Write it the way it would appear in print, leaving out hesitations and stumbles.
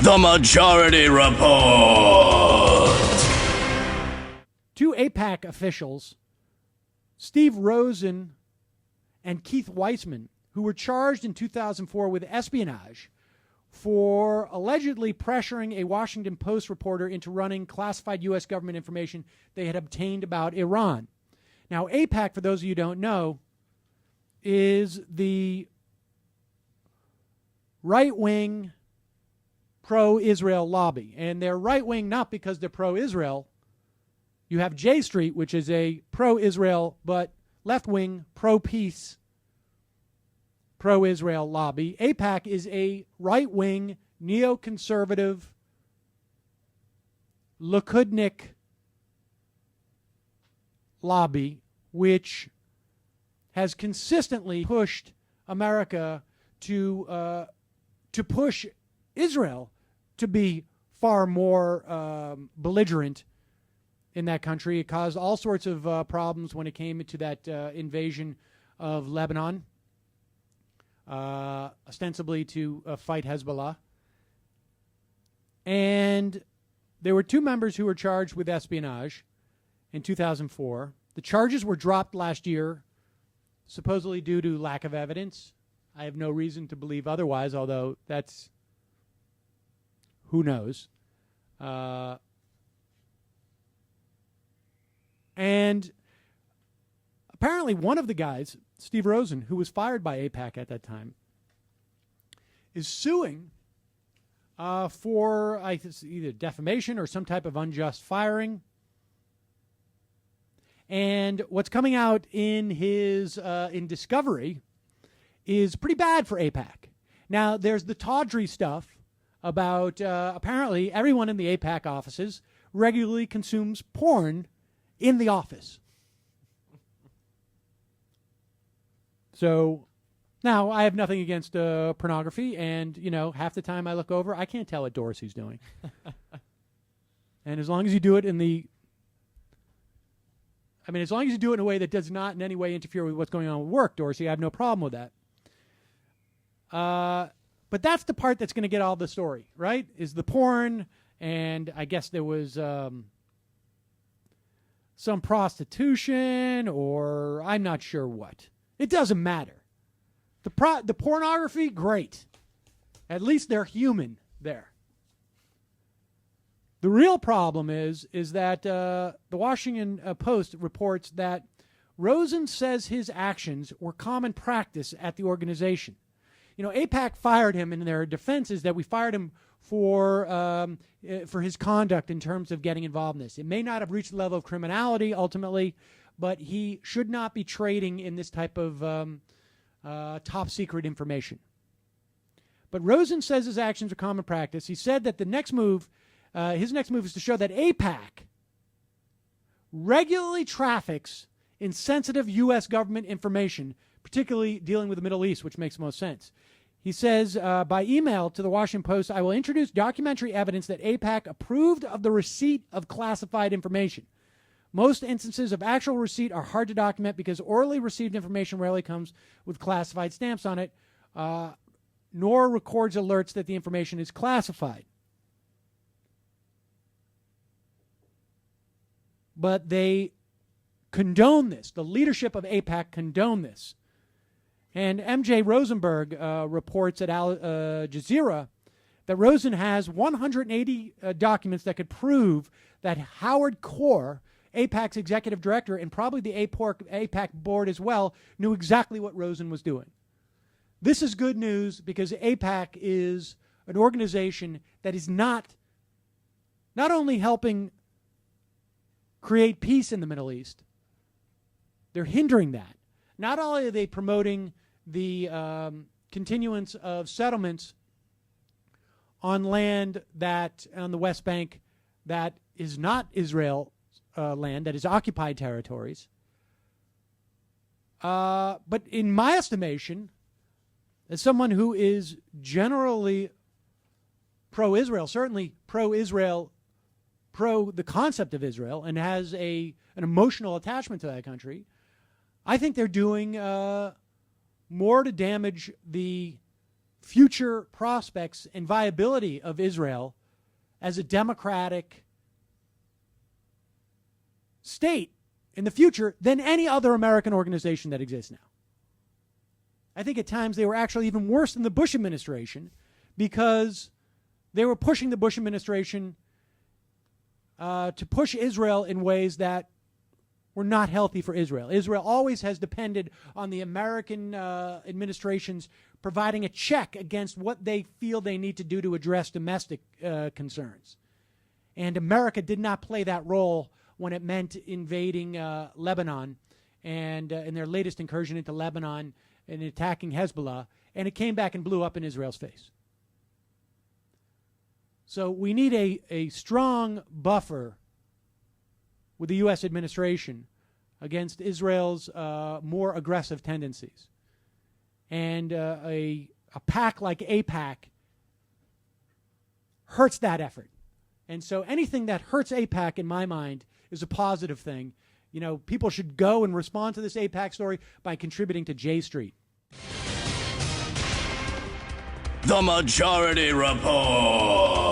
The Majority Report. Two AIPAC officials, Steve Rosen and Keith Weissman, who were charged in 2004 with espionage for allegedly pressuring a Washington Post reporter into running classified U.S. government information they had obtained about Iran. Now, AIPAC, for those of you who don't know, is the right-wing pro-Israel lobby. And they're right-wing not because they're pro-Israel. You have J Street, which is a pro-Israel but left-wing, pro-peace, pro-Israel lobby. AIPAC is a right-wing, neoconservative, Likudnik lobby, which has consistently pushed America to push Israel to be far more belligerent in that country. It caused all sorts of problems when it came to that invasion of Lebanon, ostensibly to fight Hezbollah. And there were two members who were charged with espionage in 2004. The charges were dropped last year, supposedly due to lack of evidence. I have no reason to believe otherwise, although that's, who knows. And apparently one of the guys, Steve Rosen, who was fired by AIPAC at that time, is suing for either defamation or some type of unjust firing. And what's coming out in his in discovery is pretty bad for AIPAC. Now, there's the tawdry stuff about apparently everyone in the AIPAC offices regularly consumes porn in the office. So now I have nothing against pornography, and half the time I look over, I can't tell what Dorsey's doing. And as long as you do it as long as you do it in a way that does not in any way interfere with what's going on with work, Dorsey, I have no problem with that. But that's the part that's going to get all the story, right? Is the porn, and I guess there was some prostitution, or I'm not sure what. It doesn't matter. The pornography, great. At least they're human there. The real problem is that the Washington Post reports that Rosen says his actions were common practice at the organization. AIPAC fired him, and their defense is that we fired him for his conduct in terms of getting involved in this. It may not have reached the level of criminality ultimately, but he should not be trading in this type of top secret information. But Rosen says his actions are common practice. He said that his next move is to show that AIPAC regularly traffics in sensitive U.S. government information, particularly dealing with the Middle East, which makes most sense. He says, by email to the Washington Post, I will introduce documentary evidence that AIPAC approved of the receipt of classified information. Most instances of actual receipt are hard to document because orally received information rarely comes with classified stamps on it, nor records alerts that the information is classified. But they condone this. The leadership of AIPAC condone this. And M.J. Rosenberg reports at Al Jazeera that Rosen has 180 documents that could prove that Howard Core, AIPAC's executive director, and probably the AIPAC board as well, knew exactly what Rosen was doing. This is good news because AIPAC is an organization that is not only helping create peace in the Middle East, they're hindering that. Not only are they promoting the continuance of settlements on land on the West Bank that is not Israel land, that is occupied territories, but in my estimation, as someone who is generally pro-Israel, certainly pro-Israel, pro the concept of Israel, and has an emotional attachment to that country, I think they're doing more to damage the future prospects and viability of Israel as a democratic state in the future than any other American organization that exists now. I think at times they were actually even worse than the Bush administration because they were pushing the Bush administration to push Israel in ways that were not healthy for Israel. Israel always has depended on the American administrations providing a check against what they feel they need to do to address domestic concerns. And America did not play that role when it meant invading Lebanon and in their latest incursion into Lebanon and attacking Hezbollah, and it came back and blew up in Israel's face. So we need a strong buffer with the U.S. administration against Israel's more aggressive tendencies. And a PAC like AIPAC hurts that effort. And so anything that hurts AIPAC, in my mind, is a positive thing. You know, people should go and respond to this AIPAC story by contributing to J Street. The Majority Report.